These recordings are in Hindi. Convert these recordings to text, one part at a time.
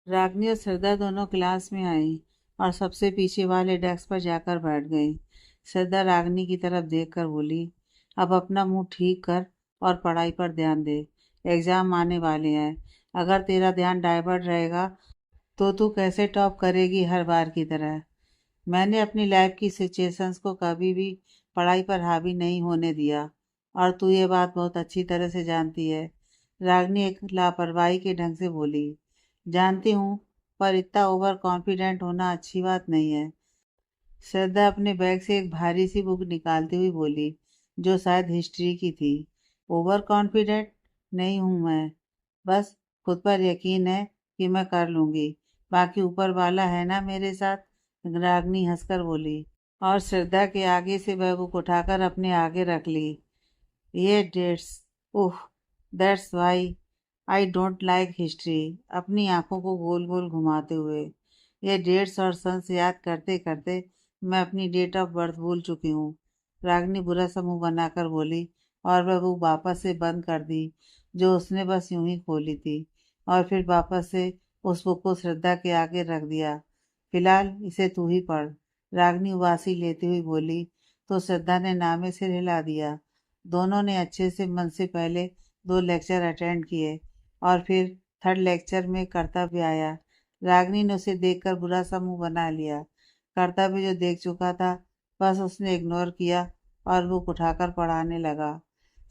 रागनी और श्रद्धा दोनों क्लास में आई और सबसे पीछे वाले डेस्क पर जाकर बैठ गई। श्रद्धा रागनी की तरफ देखकर बोली, अब अपना मुंह ठीक कर और पढ़ाई पर ध्यान दे। एग्जाम आने वाले हैं। अगर तेरा ध्यान डाइवर्ट रहेगा तो तू कैसे टॉप करेगी हर बार की तरह। मैंने अपनी लाइफ की सिचुएशंस को कभी भी पढ़ाई पर हावी नहीं होने दिया और तू ये बात बहुत अच्छी तरह से जानती है। रागनी एक लापरवाही के ढंग से बोली। जानती हूँ, पर इतना ओवर कॉन्फिडेंट होना अच्छी बात नहीं है। श्रद्धा अपने बैग से एक भारी सी बुक निकालती हुई बोली, जो शायद हिस्ट्री की थी। ओवर कॉन्फिडेंट नहीं हूँ मैं। बस खुद पर यकीन है कि मैं कर लूंगी। बाकी ऊपर वाला है ना मेरे साथ। रागनी हंसकर बोली और श्रद्धा के आगे से वह बुक उठाकर अपने आगे रख ली। ये dates, oh, that's why I don't like history. अपनी आंखों को गोल गोल घुमाते हुए, ये डेट्स और सन्स याद करते करते मैं अपनी डेट ऑफ बर्थ भूल चुकी हूँ। रागनी बुरा सा मुंह बनाकर बोली और वह बुक वापस से बंद कर दी, जो उसने बस यूं ही खोली थी, और फिर वापस से उस बुक को श्रद्धा के आगे रख दिया। फिलहाल इसे तू ही पढ़। रागनी उबासी लेती हुई बोली तो श्रद्धा ने नामे सिर हिला दिया। दोनों ने अच्छे से मन से पहले 2 लेक्चर अटेंड किए और फिर थर्ड लेक्चर में कर्तव्य आया। रागनी ने उसे देखकर बुरा सा मुंह बना लिया। कर्तव्य जो देख चुका था, बस उसने इग्नोर किया और बुक उठाकर पढ़ाने लगा।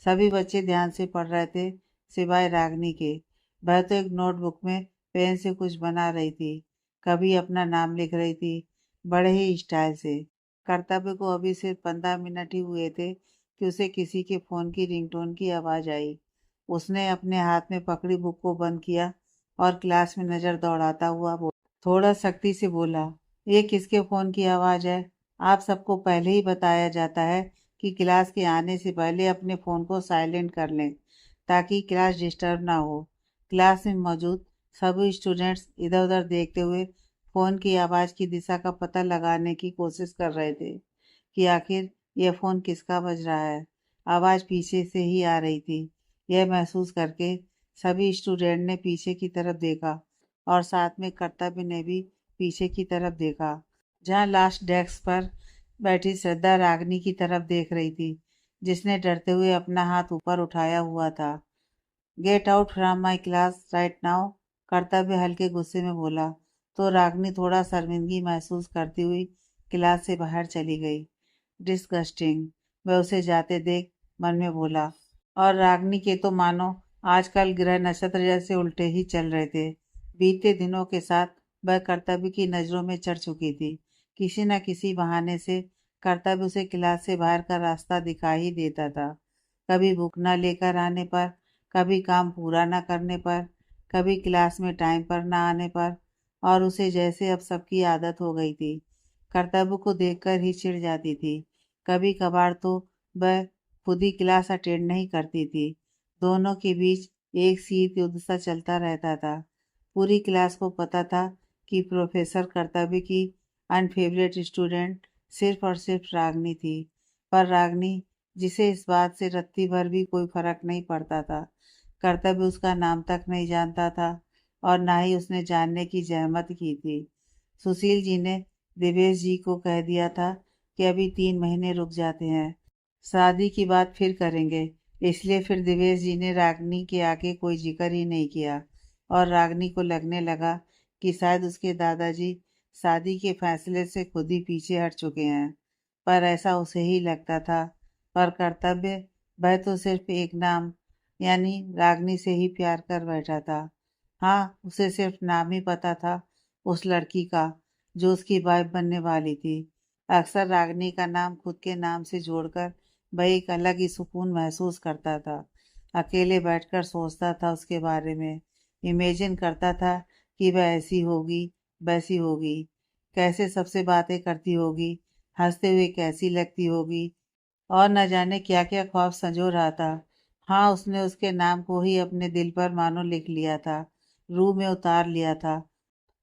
सभी बच्चे ध्यान से पढ़ रहे थे, सिवाय रागनी के। वह तो एक नोटबुक में पेन से कुछ बना रही थी, कभी अपना नाम लिख रही थी, बड़े ही स्टाइल से। कर्तव्य को अभी सिर्फ 15 मिनट ही हुए थे कि उसे किसी के फोन की रिंगटोन की आवाज आई। उसने अपने हाथ में पकड़ी बुक को बंद किया और क्लास में नजर दौड़ाता हुआ थोड़ा सख्ती से बोला, ये किसके फोन की आवाज है? आप सबको पहले ही बताया जाता है कि क्लास के आने से पहले अपने फोन को साइलेंट कर लें, ताकि क्लास डिस्टर्ब ना हो। क्लास में मौजूद सभी स्टूडेंट्स इधर उधर देखते हुए फोन की आवाज की दिशा का पता लगाने की कोशिश कर रहे थे कि आखिर यह फोन किसका बज रहा है। आवाज पीछे से ही आ रही थी। यह महसूस करके सभी स्टूडेंट ने पीछे की तरफ देखा और साथ में कर्तव्य ने भी पीछे की तरफ देखा, जहाँ लास्ट डेस्क पर बैठी श्रद्धा रागनी की तरफ देख रही थी, जिसने डरते हुए अपना हाथ ऊपर उठाया हुआ था। Get out from my class right now, कर्तव्य हल्के गुस्से में बोला, तो रागनी थोड़ा शर्मिंदगी महसूस करती हुई क्लास से बाहर चली गई। डिस्गस्टिंग, वह उसे जाते देख मन में बोला। और रागनी के तो मानो आजकल ग्रह नक्षत्र जैसे उल्टे ही चल रहे थे। बीते दिनों के साथ वह कर्तव्य की नजरों में चढ़ चुकी थी। किसी न किसी बहाने से कर्तव्य उसे क्लास से बाहर का रास्ता दिखा ही देता था। कभी बुक न लेकर आने पर, कभी काम पूरा न करने पर, कभी क्लास में टाइम पर न आने पर, और उसे जैसे अब सबकी आदत हो गई थी। कर्तव्य को देखकर ही चिढ़ जाती थी। कभी कभार तो वह खुद ही क्लास अटेंड नहीं करती थी। दोनों के बीच एक शीत युद्ध सा चलता रहता था। पूरी क्लास को पता था कि प्रोफेसर कर्तव्य की अनफेवरेट स्टूडेंट सिर्फ और सिर्फ रागनी थी। पर रागनी, जिसे इस बात से रत्ती भर भी कोई फर्क नहीं पड़ता था, कर्तव्य उसका नाम तक नहीं जानता था और ना ही उसने जानने की जहमत की थी। सुशील जी ने दिवेश जी को कह दिया था कि अभी 3 महीने रुक जाते हैं, शादी की बात फिर करेंगे। इसलिए फिर दिवेश जी ने रागनी के आगे कोई जिक्र ही नहीं किया और रागनी को लगने लगा कि शायद उसके दादाजी शादी के फैसले से खुद ही पीछे हट चुके हैं। पर ऐसा उसे ही लगता था। पर कर्तव्य, वह तो सिर्फ एक नाम यानी रागनी से ही प्यार कर बैठा था। हाँ, उसे सिर्फ नाम ही पता था उस लड़की का, जो उसकी वाइफ बनने वाली थी। अक्सर रागनी का नाम खुद के नाम से जोड़कर वह एक अलग ही सुकून महसूस करता था। अकेले बैठकर सोचता था उसके बारे में, इमेजिन करता था कि वह ऐसी होगी, वैसी होगी, कैसे सबसे बातें करती होगी, हंसते हुए कैसी लगती होगी, और न जाने क्या क्या ख्वाब संजो रहा था। हाँ, उसने उसके नाम को ही अपने दिल पर मानो लिख लिया था, रूह में उतार लिया था।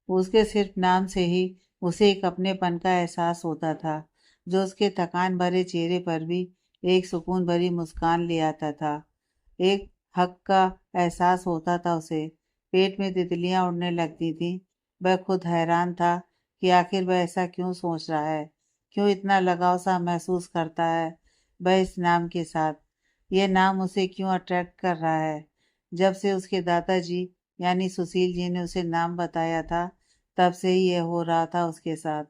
उसके सिर्फ नाम से ही उसे एक अपनेपन का एहसास होता था, जो उसके थकान भरे चेहरे पर भी एक सुकून भरी मुस्कान ले आता था। एक हक का एहसास होता था उसे। पेट में तितलियां उड़ने लगती थीं। वह खुद हैरान था कि आखिर वह ऐसा क्यों सोच रहा है, क्यों इतना लगाव सा महसूस करता है वह इस नाम के साथ। यह नाम उसे क्यों अट्रैक्ट कर रहा है। जब से उसके दादाजी यानी सुशील जी ने उसे नाम बताया था, तब से ही यह हो रहा था उसके साथ।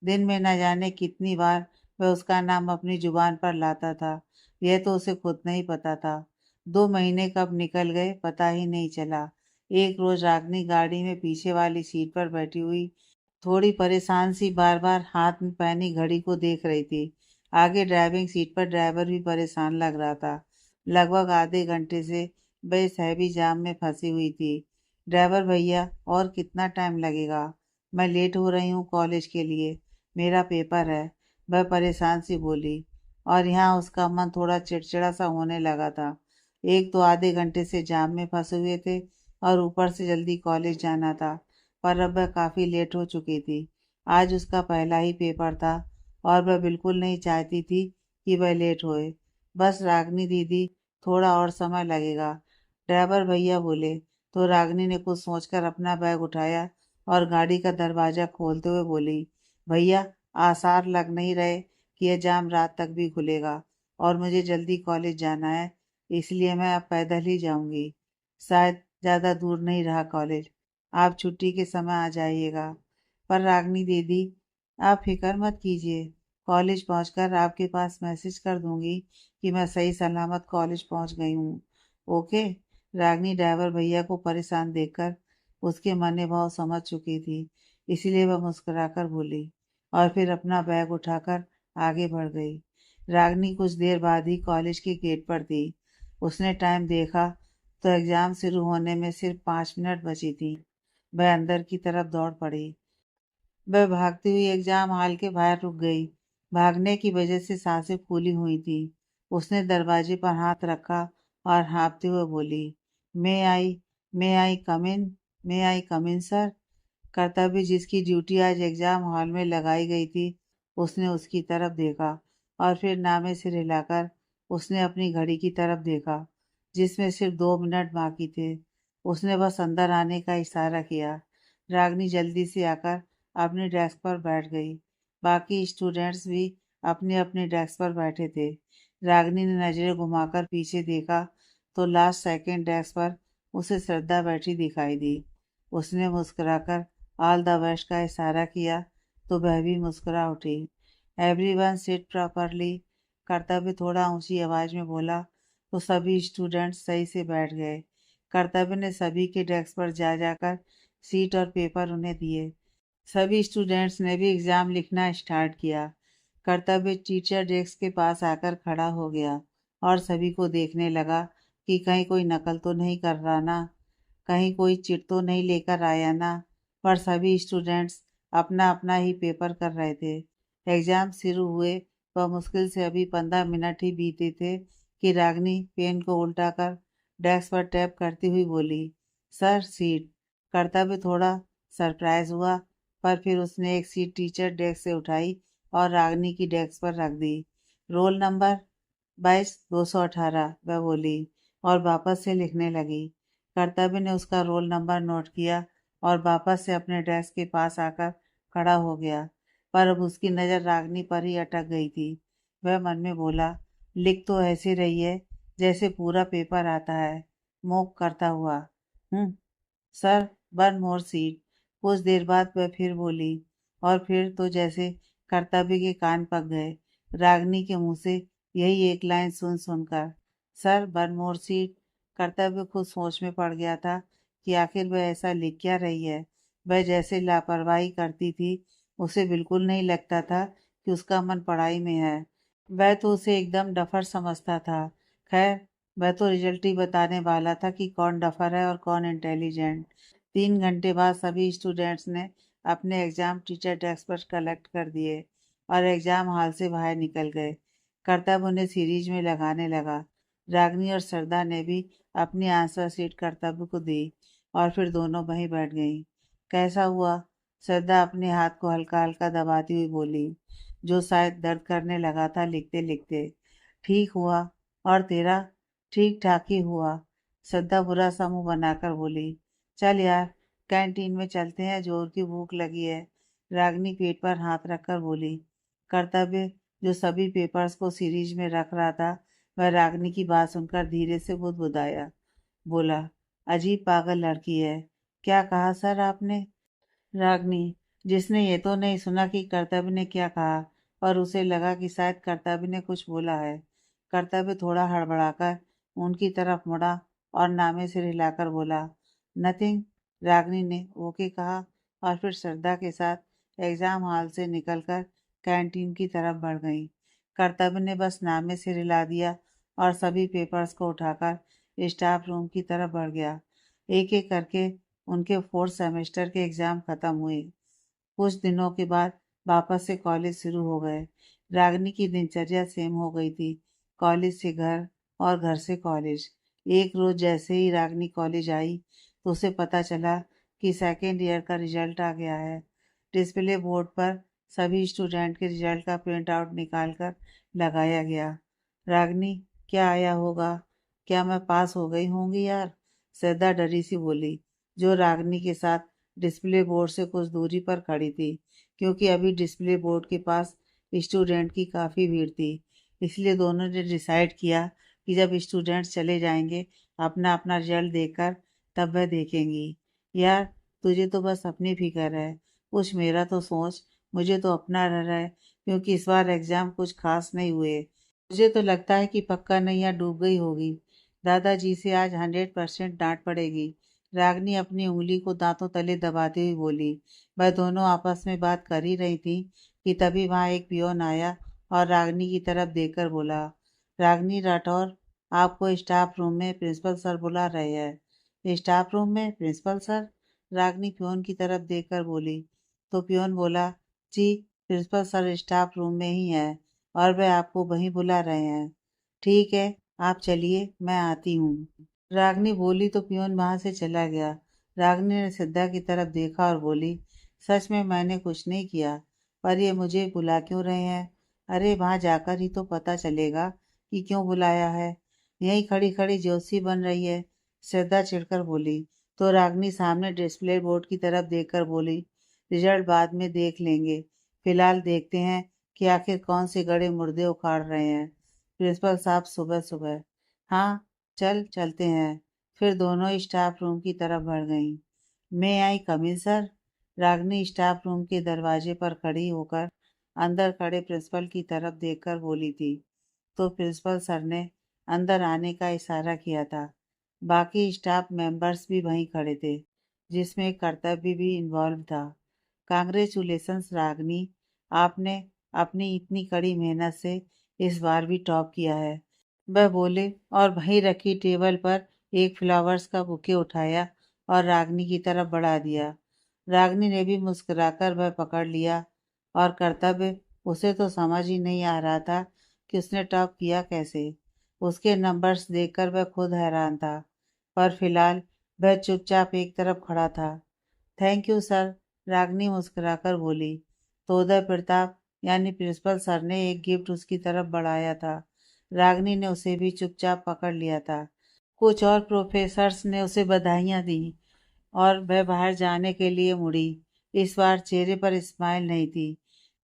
दिन में न जाने कितनी बार वह उसका नाम अपनी जुबान पर लाता था, यह तो उसे खुद नहीं पता था। 2 महीने कब निकल गए पता ही नहीं चला। एक रोज रागनी गाड़ी में पीछे वाली सीट पर बैठी हुई, थोड़ी परेशान सी बार बार हाथ में पहनी घड़ी को देख रही थी। आगे ड्राइविंग सीट पर ड्राइवर भी परेशान लग रहा था। लगभग आधे घंटे से वह इस हैवी जाम में फंसी हुई थी। ड्राइवर भैया, और कितना टाइम लगेगा? मैं लेट हो रही हूँ कॉलेज के लिए, मेरा पेपर है, वह परेशान सी बोली। और यहाँ उसका मन थोड़ा चिड़चिड़ा सा होने लगा था। एक तो आधे घंटे से जाम में फंसे हुए थे और ऊपर से जल्दी कॉलेज जाना था, पर अब वह काफ़ी लेट हो चुकी थी। आज उसका पहला ही पेपर था और वह बिल्कुल नहीं चाहती थी कि वह लेट होए। बस रागनी दीदी, थोड़ा और समय लगेगा, ड्राइवर भैया बोले। तो रागनी ने कुछ सोचकर अपना बैग उठाया और गाड़ी का दरवाज़ा खोलते हुए बोली, भैया, आसार लग नहीं रहे कि यह जाम रात तक भी खुलेगा और मुझे जल्दी कॉलेज जाना है, इसलिए मैं अब पैदल ही जाऊंगी। शायद ज़्यादा दूर नहीं रहा कॉलेज, आप छुट्टी के समय आ जाइएगा। पर रागनी दीदी, आप फिक्र मत कीजिए, कॉलेज पहुंचकर आपके पास मैसेज कर दूंगी कि मैं सही सलामत कॉलेज पहुंच गई हूँ। ओके। रागनी ड्राइवर भैया को परेशान देखकर उसके मन भाव समझ चुकी थी, इसलिए वह मुस्कुराकर बोली और फिर अपना बैग उठाकर आगे बढ़ गई। रागनी कुछ देर बाद ही कॉलेज के गेट पर थी। उसने टाइम देखा तो एग्जाम शुरू होने में सिर्फ 5 मिनट बची थी। वह अंदर की तरफ दौड़ पड़ी। वह भागती हुई एग्जाम हॉल के बाहर रुक गई। भागने की वजह से सांसें फूली हुई थी। उसने दरवाजे पर हाथ रखा और हाँफते हुए बोली, मे आई कम इन सर। कर्तव्य जिसकी ड्यूटी आज एग्जाम हॉल में लगाई गई थी, उसने उसकी तरफ देखा और फिर नामे सिर हिलाकर उसने अपनी घड़ी की तरफ देखा, जिसमें सिर्फ 2 मिनट बाकी थे। उसने बस अंदर आने का इशारा किया। रागनी जल्दी से आकर अपनी डेस्क पर बैठ गई। बाकी स्टूडेंट्स भी अपने अपने डेस्क पर बैठे थे। रागनी ने नजरें घुमाकर पीछे देखा तो लास्ट सेकंड डेस्क पर उसे श्रद्धा बैठी दिखाई दी। उसने मुस्कुराकर ऑल द बेस्ट का इशारा किया तो वह भी मुस्कुरा उठी। एवरीवन सिट प्रॉपरली, कर्तव्य थोड़ा ऊंची आवाज में बोला तो सभी स्टूडेंट्स सही से बैठ गए। कर्तव्य ने सभी के डेस्क पर जा जाकर सीट और पेपर उन्हें दिए। सभी स्टूडेंट्स ने भी एग्ज़ाम लिखना स्टार्ट किया। कर्तव्य टीचर डेस्क के पास आकर खड़ा हो गया और सभी को देखने लगा कि कहीं कोई नकल तो नहीं कर रहा ना, कहीं कोई चिट तो नहीं लेकर आया ना। पर सभी स्टूडेंट्स अपना अपना ही पेपर कर रहे थे। एग्ज़ाम शुरू हुए वह मुश्किल से अभी 15 मिनट ही बीते थे कि रागनी पेन को उल्टा कर डेस्क पर टैप करती हुई बोली, सर सीट। कर्तव्य थोड़ा सरप्राइज हुआ, पर फिर उसने एक सीट टीचर डेस्क से उठाई और रागनी की डेस्क पर रख दी। रोल नंबर 22,218, वह बोली और वापस से लिखने लगी। कर्तव्य ने उसका रोल नंबर नोट किया और वापस से अपने डेस्क के पास आकर खड़ा हो गया, पर अब उसकी नज़र रागनी पर ही अटक गई थी। वह मन में बोला, लिख तो ऐसे रही है जैसे पूरा पेपर आता है, मोक करता हुआ। Sir, one more seat. कुछ देर बाद वह फिर बोली और फिर तो जैसे कर्तव्य के कान पक गए रागनी के मुंह से यही एक लाइन सुन सुनकर, सर वन मोर सीट। कर्तव्य खुद सोच में पड़ गया था कि आखिर वह ऐसा लिख क्या रही है। वह जैसे लापरवाही करती थी, उसे बिल्कुल नहीं लगता था कि उसका मन पढ़ाई में है। वह तो उसे एकदम डफर समझता था। खैर, वह तो रिजल्ट ही बताने वाला था कि कौन डफर है और कौन इंटेलिजेंट। 3 घंटे बाद सभी स्टूडेंट्स ने अपने एग्जाम टीचर डेस्क पर कलेक्ट कर दिए और एग्जाम हॉल से बाहर निकल गए। कर्तव्य उन्हें सीरीज में लगाने लगा। रागनी और श्रद्धा ने भी अपनी आंसर शीट कर्तव्य को दी और फिर दोनों वहीं बैठ गईं। कैसा हुआ? श्रद्धा अपने हाथ को हल्का हल्का दबाती हुई बोली, जो शायद दर्द करने लगा था लिखते लिखते। ठीक हुआ। और तेरा? ठीक ठाक ही हुआ, श्रद्धा बुरा सा मुंह बनाकर बोली। चल यार, कैंटीन में चलते हैं, जोर की भूख लगी है। रागनी पेट पर हाथ रखकर बोली। कर्तव्य, जो सभी पेपर्स को सीरीज में रख रहा था, वह रागनी की बात सुनकर धीरे से बुदबुदाया। बोला, अजीब पागल लड़की है। क्या कहा सर आपने? रागनी, जिसने ये तो नहीं सुना कि कर्तव्य ने क्या कहा, और उसे लगा कि शायद कर्तव्य ने कुछ बोला है। कर्तव्य थोड़ा हड़बड़ाकर उनकी तरफ मुड़ा और नामे सिर हिलाकर बोला, नथिंग। रागनी ने ओके कहा और फिर श्रद्धा के साथ एग्जाम हॉल से निकलकर कैंटीन की तरफ बढ़ गई। कर्तव्य ने बस नामे सिर हिला दिया और सभी पेपर्स को उठाकर स्टाफ रूम की तरफ बढ़ गया। एक एक करके उनके फोर्थ सेमेस्टर के एग्ज़ाम ख़त्म हुए। कुछ दिनों के बाद वापस से कॉलेज शुरू हो गए। रागिनी की दिनचर्या सेम हो गई थी। कॉलेज से घर और घर से कॉलेज। एक रोज़ जैसे ही रागिनी कॉलेज आई तो उसे पता चला कि सेकेंड ईयर का रिजल्ट आ गया है। डिस्प्ले बोर्ड पर सभी स्टूडेंट के रिजल्ट का प्रिंट आउट निकाल कर लगाया गया। रागिनी, क्या आया होगा? क्या मैं पास हो गई होंगी यार? श्रद्धा डरी सी बोली, जो रागिनी के साथ डिस्प्ले बोर्ड से कुछ दूरी पर खड़ी थी, क्योंकि अभी डिस्प्ले बोर्ड के पास स्टूडेंट की काफ़ी भीड़ थी। इसलिए दोनों ने डिसाइड किया कि जब स्टूडेंट्स चले जाएंगे अपना अपना रिजल्ट देखकर, तब वह देखेंगी। यार, तुझे तो बस अपनी फिक्र है, कुछ मेरा तो सोच। मुझे तो अपना डर है, क्योंकि इस बार एग्ज़ाम कुछ खास नहीं हुए। मुझे तो लगता है कि पक्का नैया डूब गई होगी। दादाजी से आज 100% डांट पड़ेगी। रागनी अपनी उंगली को दांतों तले दबाती हुई बोली। वह दोनों आपस में बात कर ही रही थी कि तभी वहां एक पियोन आया और रागनी की तरफ देखकर बोला, रागनी राठौर, आपको स्टाफ रूम में प्रिंसिपल सर बुला रहे हैं। स्टाफ रूम में प्रिंसिपल सर? रागनी पियोन की तरफ देखकर बोली। तो पियोन बोला, जी, प्रिंसिपल सर स्टाफ रूम में ही है और वह आपको वहीं बुला रहे हैं। ठीक है, आप चलिए, मैं आती हूँ। रागनी बोली तो पियून वहां से चला गया। रागनी ने सिद्धा की तरफ देखा और बोली, सच में मैंने कुछ नहीं किया, पर ये मुझे बुला क्यों रहे हैं? अरे, वहां जाकर ही तो पता चलेगा कि क्यों बुलाया है। यहीं खड़ी खड़ी जोशी बन रही है। श्रद्धा चिढ़कर बोली। तो रागनी सामने डिस्प्ले बोर्ड की तरफ देखकर बोली, रिजल्ट बाद में देख लेंगे, फिलहाल देखते हैं कि आखिर कौन से गड़े मुर्दे उखाड़ रहे हैं। प्रिंसिपल साहब सुबह सुबह। हाँ, चलते हैं। फिर दोनों स्टाफ रूम की तरफ बढ़ गईं। मैं आई कम इन सर? रागिनी स्टाफ रूम के दरवाजे पर खड़ी होकर अंदर खड़े प्रिंसिपल की तरफ देखकर बोली थी। तो प्रिंसिपल सर ने अंदर आने का इशारा किया था। बाकी स्टाफ मेंबर्स भी वहीं खड़े थे, जिसमें कर्तव्य भी इन्वॉल्व था। कांग्रेचुलेशंस रागनी, आपने अपनी इतनी कड़ी मेहनत से इस बार भी टॉप किया है। वह बोले और वहीं रखी टेबल पर एक फ्लावर्स का बुके उठाया और रागनी की तरफ बढ़ा दिया। रागनी ने भी मुस्कुराकर वह पकड़ लिया। और कर्तव्य, उसे तो समझ ही नहीं आ रहा था कि उसने टॉप किया कैसे। उसके नंबर्स देखकर वह खुद हैरान था, पर फिलहाल वह चुपचाप एक तरफ खड़ा था। थैंक यू सर, रागनी मुस्कुराकर बोली। तो उदय प्रताप यानी प्रिंसिपल सर ने एक गिफ्ट उसकी तरफ बढ़ाया था। रागनी ने उसे भी चुपचाप पकड़ लिया था। कुछ और प्रोफेसर्स ने उसे बधाइयाँ दी और वह बाहर जाने के लिए मुड़ी। इस बार चेहरे पर स्माइल नहीं थी,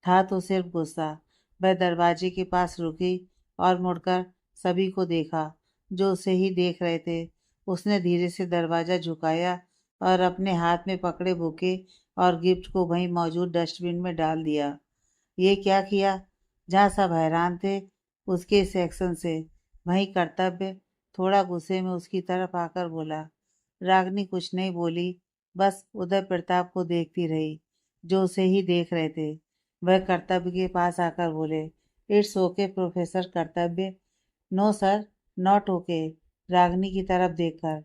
था तो सिर्फ गुस्सा। वह दरवाजे के पास रुकी और मुड़कर सभी को देखा, जो उसे ही देख रहे थे। उसने धीरे से दरवाज़ा झुकाया और अपने हाथ में पकड़े बुके और गिफ्ट को वहीं मौजूद डस्टबिन में डाल दिया। ये क्या किया? जहाँ सब हैरान थे उसके इस एक्शन से, वहीं कर्तव्य थोड़ा गुस्से में उसकी तरफ आकर बोला। रागनी कुछ नहीं बोली, बस उदय प्रताप को देखती रही, जो उसे ही देख रहे थे। वह कर्तव्य के पास आकर बोले, it's okay professor Kartavya. No sir, not okay. Ragini की तरफ देखकर,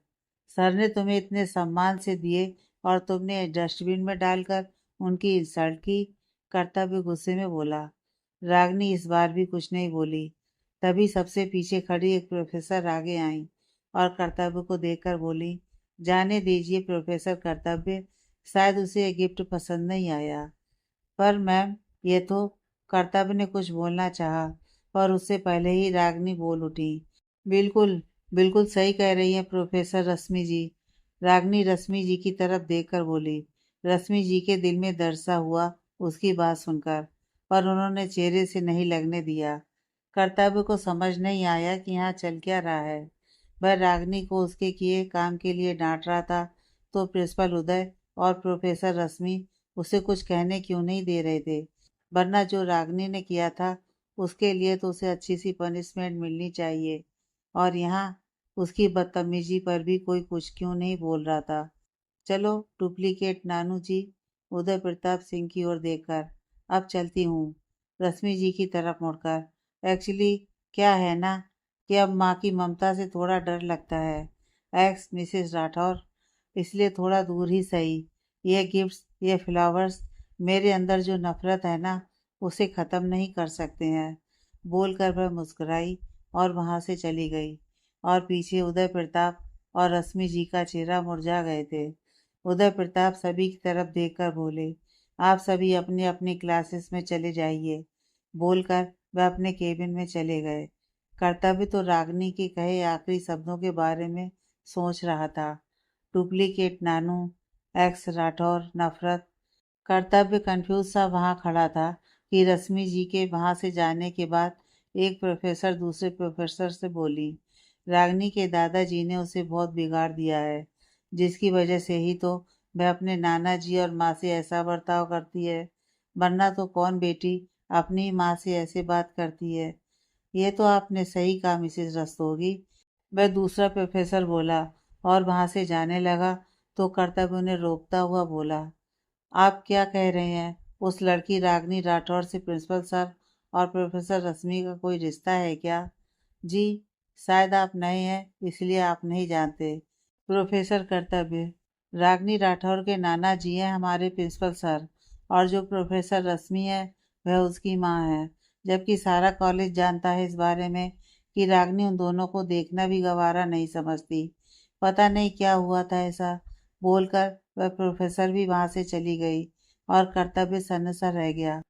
सर ने तुम्हें इतने सम्मान से दिए और तुमने डस्टबिन में डालकर उनकी इंसल्ट की। कर्तव्य गुस्से में बोला। रागनी इस बार भी कुछ नहीं बोली। तभी सबसे पीछे खड़ी एक प्रोफेसर आगे आई और कर्तव्य को देखकर बोली, जाने दीजिए प्रोफेसर कर्तव्य, शायद उसे ये गिफ्ट पसंद नहीं आया। पर मैम, ये तो। कर्तव्य ने कुछ बोलना चाहा, पर उससे पहले ही रागनी बोल उठी। बिल्कुल, बिल्कुल सही कह रही हैं प्रोफेसर रश्मि जी। रागनी रश्मि जी की तरफ देखकर बोली। रश्मि जी के दिल में दर्द सा हुआ उसकी बात सुनकर, पर उन्होंने चेहरे से नहीं लगने दिया। कर्तव्य को समझ नहीं आया कि यहाँ चल क्या रहा है। वह रागनी को उसके किए काम के लिए डांट रहा था, तो प्रिंसिपल उदय और प्रोफेसर रश्मि उसे कुछ कहने क्यों नहीं दे रहे थे। वरना जो रागनी ने किया था उसके लिए तो उसे अच्छी सी पनिशमेंट मिलनी चाहिए, और यहाँ उसकी बदतमीजी पर भी कोई कुछ क्यों नहीं बोल रहा था। चलो डुप्लीकेट नानू जी, उदय प्रताप सिंह की ओर देखकर, अब चलती हूँ। रश्मि जी की तरफ मुड़कर, एक्चुअली क्या है ना कि अब माँ की ममता से थोड़ा डर लगता है, एक्स मिसेस राठौर, इसलिए थोड़ा दूर ही सही। ये गिफ्ट्स, ये फ्लावर्स मेरे अंदर जो नफरत है ना उसे ख़त्म नहीं कर सकते हैं। बोलकर वह मुस्कुराई और वहाँ से चली गई, और पीछे उदय प्रताप और रश्मि जी का चेहरा मुरझा गए थे। उदय प्रताप सभी की तरफ देखकर बोले, आप सभी अपनी अपनी क्लासेस में चले जाइए। बोलकर वह अपने केबिन में चले गए। कर्तव्य तो रागनी के कहे आखिरी शब्दों के बारे में सोच रहा था। डुप्लीकेट नानू, एक्स राठौर, नफरत। कर्तव्य कंफ्यूज सा वहां खड़ा था कि रश्मि जी के वहां से जाने के बाद एक प्रोफेसर दूसरे प्रोफेसर से बोली, रागनी के दादाजी ने उसे बहुत बिगाड़ दिया है, जिसकी वजह से ही तो वह अपने नाना जी और माँ से ऐसा बर्ताव करती है, वरना तो कौन बेटी अपनी माँ से ऐसे बात करती है। ये तो आपने सही कहा मिसेस रस्तोगी, वह दूसरा प्रोफेसर बोला, और वहां से जाने लगा तो कर्तव्य उन्हें रोकता हुआ बोला, आप क्या कह रहे हैं? उस लड़की रागनी राठौर से प्रिंसिपल सर और प्रोफेसर रश्मि का कोई रिश्ता है क्या? जी, शायद आप नए हैं इसलिए आप नहीं जानते। प्रोफेसर कर्तव्य, रागनी राठौर के नाना जी हैं हमारे प्रिंसिपल सर, और जो प्रोफेसर रश्मि है वह उसकी माँ है। जबकि सारा कॉलेज जानता है इस बारे में कि रागनी उन दोनों को देखना भी गवारा नहीं समझती। पता नहीं क्या हुआ था ऐसा। बोलकर वह प्रोफेसर भी वहां से चली गई, और कर्तव्य सन्न सा रह गया।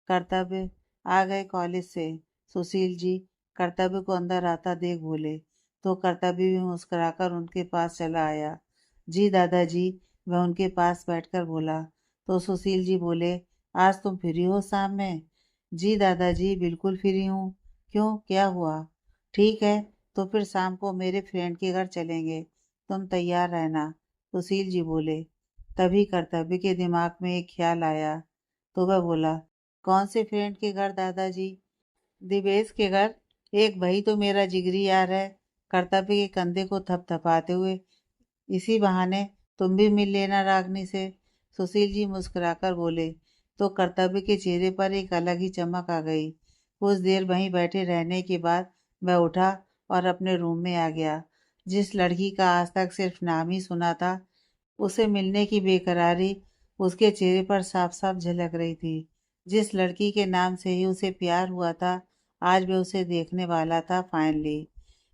कर्तव्य आ गए कॉलेज से। सुशील जी कर्तव्य को अंदर आता देख बोले, तो कर्तव्य भी मुस्कुराकर उनके पास चला आया। जी दादाजी, वह उनके पास बैठकर बोला। तो सुशील जी बोले, आज तुम फ्री हो शाम में? जी दादाजी बिल्कुल फ्री हूँ। क्यों, क्या हुआ? ठीक है, तो फिर शाम को मेरे फ्रेंड के घर चलेंगे, तुम तैयार रहना, सुशील जी बोले। तभी कर्तव्य के दिमाग में एक ख्याल आया, तो वह बोला, कौन से फ्रेंड के घर दादाजी? दिवेश के घर। एक वही तो मेरा जिगरी यार है। कर्तव्य के कंधे को थपथपाते हुए, इसी बहाने तुम भी मिल लेना रागनी से, सुशील जी मुस्कुराकर बोले। तो कर्तव्य के चेहरे पर एक अलग ही चमक आ गई। कुछ देर वहीं बैठे रहने के बाद वह उठा और अपने रूम में आ गया। जिस लड़की का आज तक सिर्फ नाम ही सुना था, उसे मिलने की बेकरारी उसके चेहरे पर साफ साफ झलक रही थी। जिस लड़की के नाम से ही उसे प्यार हुआ था, आज वह उसे देखने वाला था फाइनली।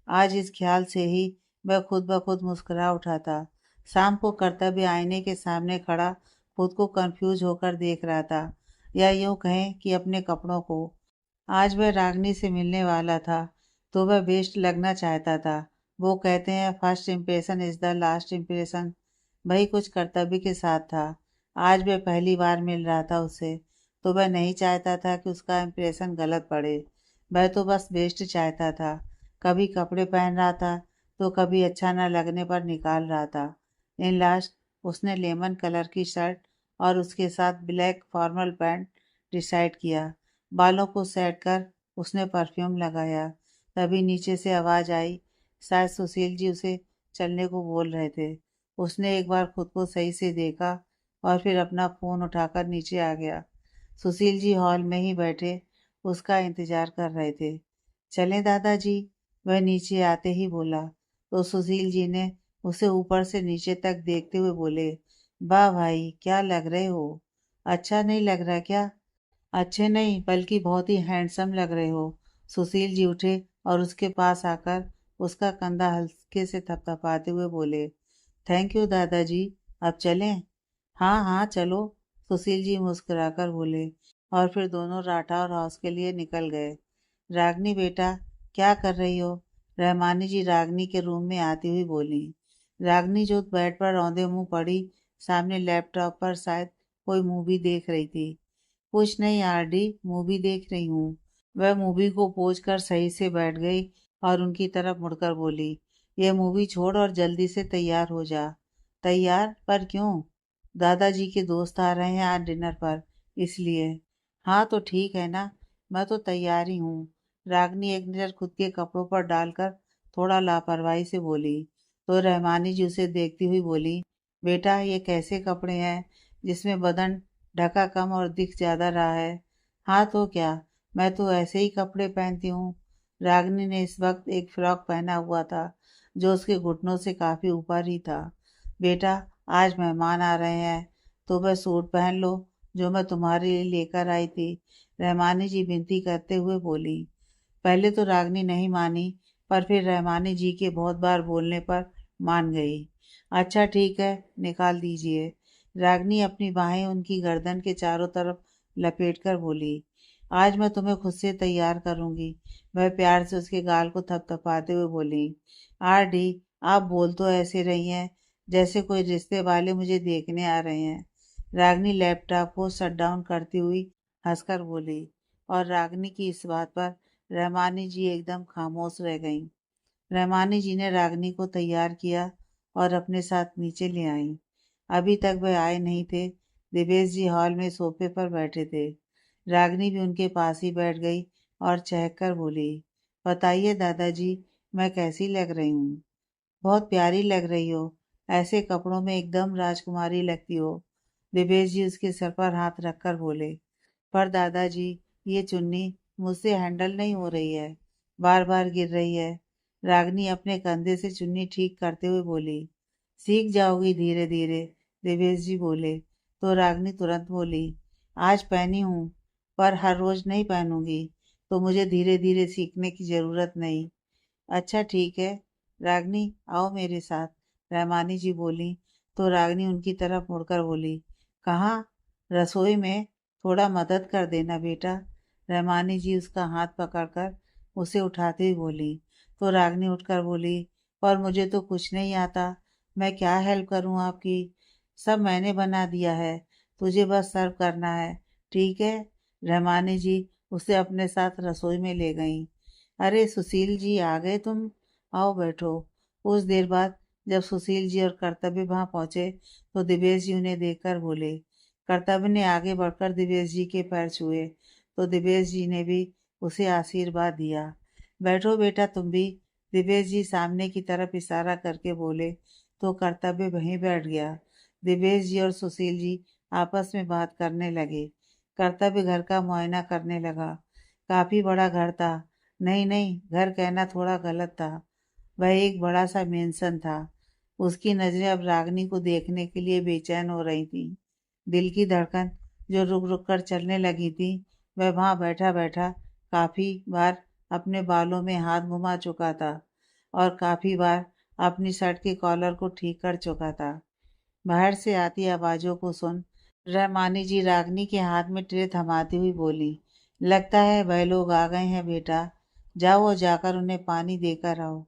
आज इस ख्याल से ही वह खुद ब खुद मुस्कुरा उठा था। शाम को कर्तव्य आईने के सामने खड़ा खुद को कंफ्यूज होकर देख रहा था, या यूं कहें कि अपने कपड़ों को। आज वह रागनी से मिलने वाला था, तो वह बेस्ट लगना चाहता था। वो कहते हैं first impression is the last impression. वही कुछ कर्तव्य के साथ था। आज वह पहली बार मिल रहा था उससे, तो वह नहीं चाहता था कि उसका इम्प्रेशन गलत पड़े। वह तो बस बेस्ट चाहता था। कभी कपड़े पहन रहा था, तो कभी अच्छा न लगने पर निकाल रहा था। इन लास्ट उसने लेमन कलर की शर्ट और उसके साथ ब्लैक फॉर्मल पैंट डिसाइड किया। बालों को सेट कर उसने परफ्यूम लगाया। तभी नीचे से आवाज़ आई। शायद सुशील जी उसे चलने को बोल रहे थे। उसने एक बार खुद को सही से देखा और फिर अपना फ़ोन उठाकर नीचे आ गया। सुशील जी हॉल में ही बैठे उसका इंतजार कर रहे थे। चलें दादाजी, वह नीचे आते ही बोला। तो सुशील जी ने उसे ऊपर से नीचे तक देखते हुए बोले, वाह भाई क्या लग रहे हो। अच्छा नहीं लग रहा क्या? अच्छे नहीं बल्कि बहुत ही हैंडसम लग रहे हो। सुशील जी उठे और उसके पास आकर उसका कंधा हल्के से थपथपाते हुए बोले, थैंक यू दादाजी, अब चलें? हाँ हाँ चलो, सुशील जी मुस्कुराकर बोले, और फिर दोनों राठौर हाउस के लिए निकल गए। रागनी बेटा क्या कर रही हो? रहमानी जी रागनी के रूम में आती हुई बोली। रागनी जो बेड पर रौंदे मुंह पड़ी सामने लैपटॉप पर शायद कोई मूवी देख रही थी। कुछ नहीं आरडी, मूवी देख रही हूँ। वह मूवी को पोंछ कर सही से बैठ गई और उनकी तरफ मुड़कर बोली, यह मूवी छोड़ और जल्दी से तैयार हो जा। तैयार? पर क्यों? दादाजी के दोस्त आ रहे हैं आज डिनर पर, इसलिए। हाँ तो ठीक है ना, मैं तो तैयार ही हूँ। रागनी एक नज़र खुद के कपड़ों पर डालकर थोड़ा लापरवाही से बोली। तो रहमानी जी उसे देखती हुई बोली, बेटा ये कैसे कपड़े हैं जिसमें बदन ढका कम और दिख ज्यादा रहा है? हाँ तो क्या, मैं तो ऐसे ही कपड़े पहनती हूँ। रागनी ने इस वक्त एक फ्रॉक पहना हुआ था जो उसके घुटनों से काफी ऊपर ही था। बेटा आज मेहमान आ रहे हैं तो वह सूट पहन लो जो मैं तुम्हारे लिए लेकर आई थी, रहमानी जी विनती करते हुए बोली। पहले तो रागनी नहीं मानी, पर फिर रहमानी जी के बहुत बार बोलने पर मान गई। अच्छा ठीक है, निकाल दीजिए। रागनी अपनी बाहें उनकी गर्दन के चारों तरफ लपेटकर बोली, आज मैं तुम्हें खुद से तैयार करूंगी। वह प्यार से उसके गाल को थपथपाते हुए बोली, आरडी आप बोल तो ऐसे रही हैं जैसे कोई रिश्ते वाले मुझे देखने आ रहे हैं। रागनी लैपटॉप को शट डाउन करती हुई हंसकर बोली, और रागनी की इस बात पर रहमानी जी एकदम खामोश रह गईं। रहमानी जी ने रागनी को तैयार किया और अपने साथ नीचे ले आईं। अभी तक वह आए नहीं थे। दिवेश जी हॉल में सोफे पर बैठे थे। रागनी भी उनके पास ही बैठ गई और चहक कर बोली, बताइए दादाजी, मैं कैसी लग रही हूँ? बहुत प्यारी लग रही हो, ऐसे कपड़ों में एकदम राजकुमारी लगती हो। दिवेश जी उसके सर पर हाथ रखकर बोले, पर दादाजी ये चुन्नी मुझसे हैंडल नहीं हो रही है, बार बार गिर रही है। रागनी अपने कंधे से चुन्नी ठीक करते हुए बोली, सीख जाओगी धीरे धीरे। देवेश जी बोले तो रागनी तुरंत बोली, आज पहनी हूँ पर हर रोज नहीं पहनूंगी, तो मुझे धीरे धीरे सीखने की जरूरत नहीं। अच्छा ठीक है रागनी, आओ मेरे साथ, रहमानी जी बोली। तो रागनी उनकी तरफ मुड़कर बोली, कहाँ? रसोई में, थोड़ा मदद कर देना बेटा। रहमानी जी उसका हाथ पकड़कर उसे उठाते हुए बोली। तो रागनी उठकर बोली, पर मुझे तो कुछ नहीं आता, मैं क्या हेल्प करूं आपकी? सब मैंने बना दिया है, तुझे बस सर्व करना है, ठीक है? रहमानी जी उसे अपने साथ रसोई में ले गईं। अरे सुशील जी आ गए तुम, आओ बैठो। कुछ देर बाद जब सुशील जी और कर्तव्य वहां पहुंचे तो दिवेश जी उन्हें देखकर बोले। कर्तव्य ने आगे बढ़कर दिवेश जी के पैर छुए तो दिवेश जी ने भी उसे आशीर्वाद दिया। बैठो बेटा तुम भी, दिवेश जी सामने की तरफ इशारा करके बोले तो कर्तव्य वहीं बैठ गया। दिवेश जी और सुशील जी आपस में बात करने लगे। कर्तव्य घर का मुआयना करने लगा। काफी बड़ा घर था। नहीं नहीं, घर कहना थोड़ा गलत था, वह एक बड़ा सा मेंशन था। उसकी नजरें अब रागनी को देखने के लिए बेचैन हो रही थी। दिल की धड़कन जो रुक रुक कर चलने लगी थी, वह वहां बैठा बैठा काफी बार अपने बालों में हाथ घुमा चुका था और काफी बार अपनी शर्ट के कॉलर को ठीक कर चुका था। बाहर से आती आवाजों को सुन रहमानी जी रागनी के हाथ में ट्रे थमाती हुई बोली, लगता है वह लोग आ गए हैं बेटा, जाओ और जाकर उन्हें पानी देकर आओ।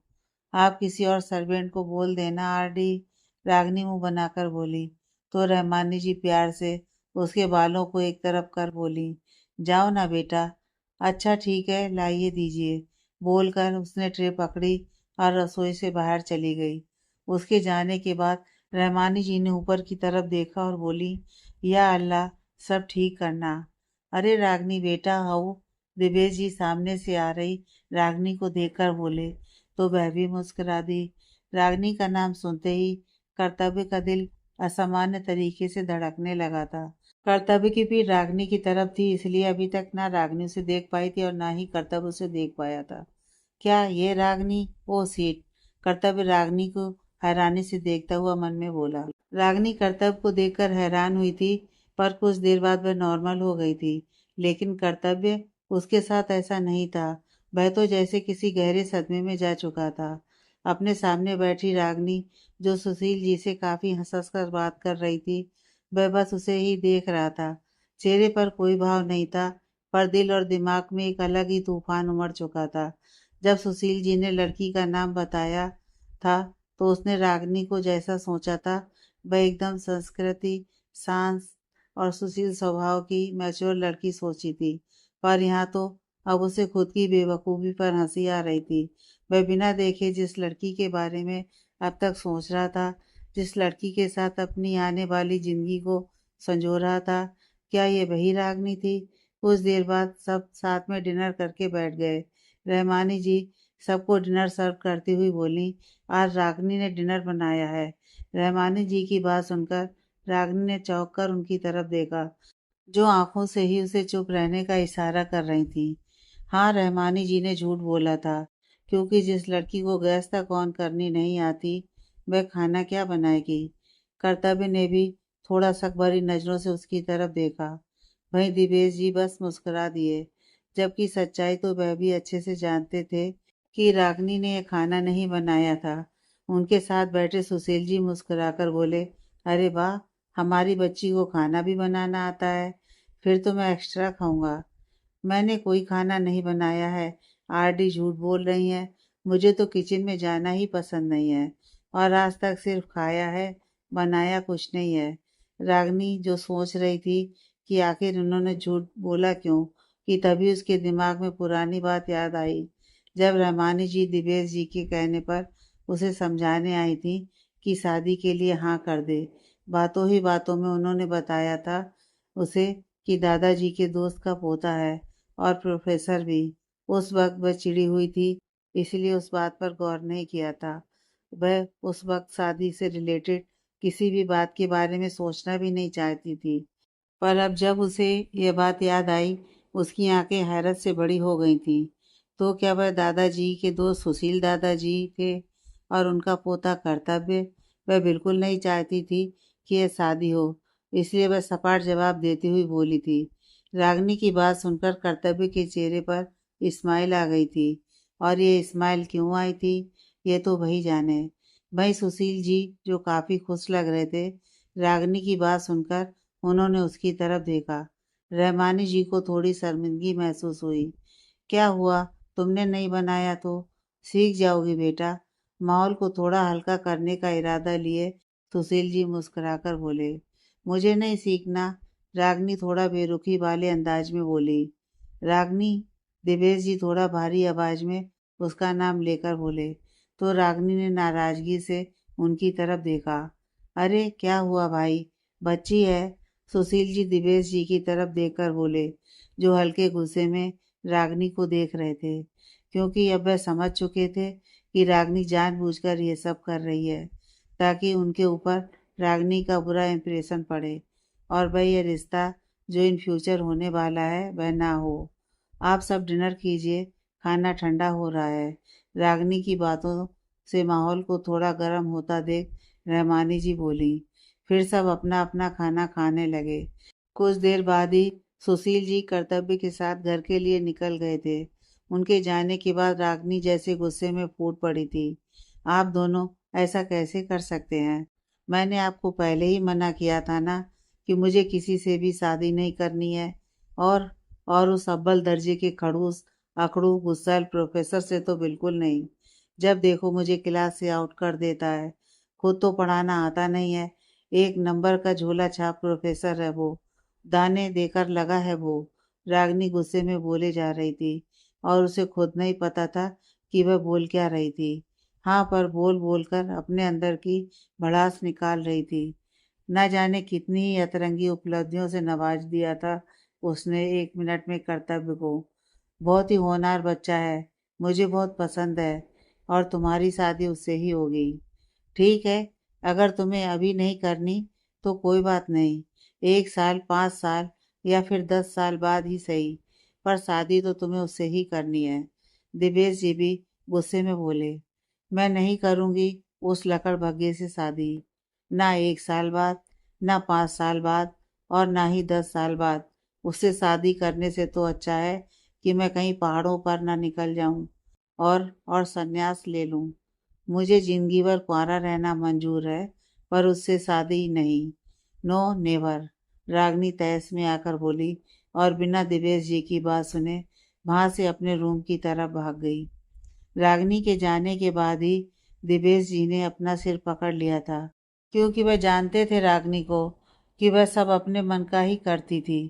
आप किसी और सर्वेंट को बोल देना आरडी, रागनी मुंह बनाकर बोली। तो रहमानी जी प्यार से उसके बालों को एक तरफ कर बोली, जाओ ना बेटा। अच्छा ठीक है, लाइए दीजिए, बोलकर उसने ट्रे पकड़ी और रसोई से बाहर चली गई। उसके जाने के बाद रहमानी जी ने ऊपर की तरफ देखा और बोली, या अल्लाह, सब ठीक करना। अरे रागनी बेटा आओ। दिवेश जी सामने से आ रही रागनी को देखकर बोले तो वह भी मुस्कुरा दी। रागनी का नाम सुनते ही कर्तव्य का दिल असामान्य तरीके से धड़कने लगा था। कर्तव्य की पीठ रागनी की तरफ थी, इसलिए अभी तक ना रागनी उसे देख पाई थी और ना ही कर्तव्य उसे देख पाया था। क्या ये रागनी? ओ सीट! कर्तव्य रागनी को हैरानी से देखता हुआ मन में बोला। रागनी कर्तव्य को देखकर हैरान हुई थी, पर कुछ देर बाद वह नॉर्मल हो गई थी। लेकिन कर्तव्य, उसके साथ ऐसा नहीं था। वह तो जैसे किसी गहरे सदमे में जा चुका था। अपने सामने बैठी रागनी, जो सुशील जी से काफी हंस हंस कर बात कर रही थी, वह बस उसे ही देख रहा था। चेहरे पर कोई भाव नहीं था, पर दिल और दिमाग में एक अलग ही तूफान उमड़ चुका था। जब सुशील जी ने लड़की का नाम बताया था तो उसने रागिनी को जैसा सोचा था वह एकदम संस्कृति, शांत और सुशील स्वभाव की मैच्योर लड़की सोची थी। पर यहाँ तो अब उसे खुद की बेवकूफ़ी पर हंसी आ रही थी। वह बिना देखे जिस लड़की के बारे में अब तक सोच रहा था, जिस लड़की के साथ अपनी आने वाली जिंदगी को संजो रहा था, क्या ये वही रागनी थी? कुछ देर बाद सब साथ में डिनर करके बैठ गए। रहमानी जी सबको डिनर सर्व करती हुई बोली, आज रागनी ने डिनर बनाया है। रहमानी जी की बात सुनकर रागनी ने चौंक कर उनकी तरफ देखा, जो आंखों से ही उसे चुप रहने का इशारा कर रही थी। हाँ, रहमानी जी ने झूठ बोला था, क्योंकि जिस लड़की को गैस तक ऑन करनी नहीं आती, वह खाना क्या बनाएगी। कर्तव्य ने भी थोड़ा शक भरी नजरों से उसकी तरफ देखा। वहीं दिवेश जी बस मुस्कुरा दिए, जबकि सच्चाई तो वह भी अच्छे से जानते थे कि रागनी ने यह खाना नहीं बनाया था। उनके साथ बैठे सुशील जी मुस्कुराकर बोले, अरे वाह, हमारी बच्ची को खाना भी बनाना आता है, फिर तो मैं एक्स्ट्रा खाऊंगा। मैंने कोई खाना नहीं बनाया है। आरडी झूठ बोल रही हैं। मुझे तो किचन में जाना ही पसंद नहीं है और आज तक सिर्फ खाया है, बनाया कुछ नहीं है। रागनी जो सोच रही थी कि आखिर उन्होंने झूठ बोला क्यों, कि तभी उसके दिमाग में पुरानी बात याद आई, जब रहमानी जी दिवेश जी के कहने पर उसे समझाने आई थी कि शादी के लिए हाँ कर दे। बातों ही बातों में उन्होंने बताया था उसे कि दादाजी के दोस्त का पोता है और प्रोफेसर भी। उस वक्त वह चिड़ी हुई थी, इसलिए उस बात पर गौर नहीं किया था। वह उस वक्त शादी से रिलेटेड किसी भी बात के बारे में सोचना भी नहीं चाहती थी। पर अब जब उसे यह बात याद आई, उसकी आंखें हैरत से बड़ी हो गई थीं। तो क्या वह दादाजी के दोस्त सुशील दादाजी थे और उनका पोता कर्तव्य? वह बिल्कुल नहीं चाहती थी कि यह शादी हो, इसलिए वह सपाट जवाब देती हुई बोली थी। रागनी की बात सुनकर कर्तव्य के चेहरे पर स्माइल आ गई थी, और ये स्माइल क्यों आई थी, ये तो वही जाने। वहीं सुशील जी, जो काफ़ी खुश लग रहे थे, रागनी की बात सुनकर उन्होंने उसकी तरफ देखा। रहमानी जी को थोड़ी शर्मिंदगी महसूस हुई। क्या हुआ, तुमने नहीं बनाया तो? सीख जाओगी बेटा। माहौल को थोड़ा हल्का करने का इरादा लिए सुशील जी मुस्कुराकर बोले। मुझे नहीं सीखना, रागनी थोड़ा बेरुखी वाले अंदाज में बोली। रागनी, दिवेश जी थोड़ा भारी आवाज में उसका नाम लेकर बोले, तो रागनी ने नाराजगी से उनकी तरफ देखा। अरे क्या हुआ भाई, बच्ची है? सुशील जी दिवेश जी की तरफ देखकर बोले, जो हल्के गुस्से में रागनी को देख रहे थे, क्योंकि अब वह समझ चुके थे कि रागनी जानबूझकर ये सब कर रही है, ताकि उनके ऊपर रागनी का बुरा इंप्रेशन पड़े और वह यह रिश्ता जो इन फ्यूचर होने वाला है वह ना हो। आप सब डिनर कीजिए, खाना ठंडा हो रहा है। रागनी की बातों से माहौल को थोड़ा गर्म होता देख रहमानी जी बोली। फिर सब अपना अपना खाना खाने लगे। कुछ देर बाद ही सुशील जी कर्तव्य के साथ घर के लिए निकल गए थे। उनके जाने के बाद रागनी जैसे गुस्से में फूट पड़ी थी। आप दोनों ऐसा कैसे कर सकते हैं? मैंने आपको पहले ही मना किया था ना कि मुझे किसी से भी शादी नहीं करनी है, और उस अव्वल दर्जे के खड़ूस, अकड़ू, गुस्सैल प्रोफेसर से तो बिल्कुल नहीं। जब देखो मुझे क्लास से आउट कर देता है। खुद तो पढ़ाना आता नहीं है। एक नंबर का झोला छाप प्रोफेसर है वो। दाने देकर लगा है वो। रागनी गुस्से में बोले जा रही थी और उसे खुद नहीं पता था कि वह बोल क्या रही थी। हाँ, पर बोल बोल कर अपने अंदर की भड़ास निकाल रही थी। न जाने कितनी ही अतरंगी उपलब्धियों से नवाज दिया था उसने 1 मिनट में कर्तव्य को। बहुत ही होनहार बच्चा है, मुझे बहुत पसंद है, और तुम्हारी शादी उससे ही होगी। ठीक है, अगर तुम्हें अभी नहीं करनी तो कोई बात नहीं, 1 साल, 5 साल या फिर 10 साल बाद ही सही, पर शादी तो तुम्हें उससे ही करनी है। दिवेश जी भी गुस्से में बोले, मैं नहीं करूँगी उस लकड़बग्घे से शादी। ना 1 साल बाद, ना 5 साल बाद, और ना ही 10 साल बाद। उससे शादी करने से तो अच्छा है कि मैं कहीं पहाड़ों पर ना निकल जाऊं और संन्यास ले लूं। मुझे जिंदगी भर कुंवारा रहना मंजूर है, पर उससे शादी नहीं। No never. रागनी तहस में आकर बोली और बिना दिवेश जी की बात सुने वहां से अपने रूम की तरफ भाग गई। रागनी के जाने के बाद ही दिवेश जी ने अपना सिर पकड़ लिया था, क्योंकि वह जानते थे रागनी को कि वह सब अपने मन का ही करती थी।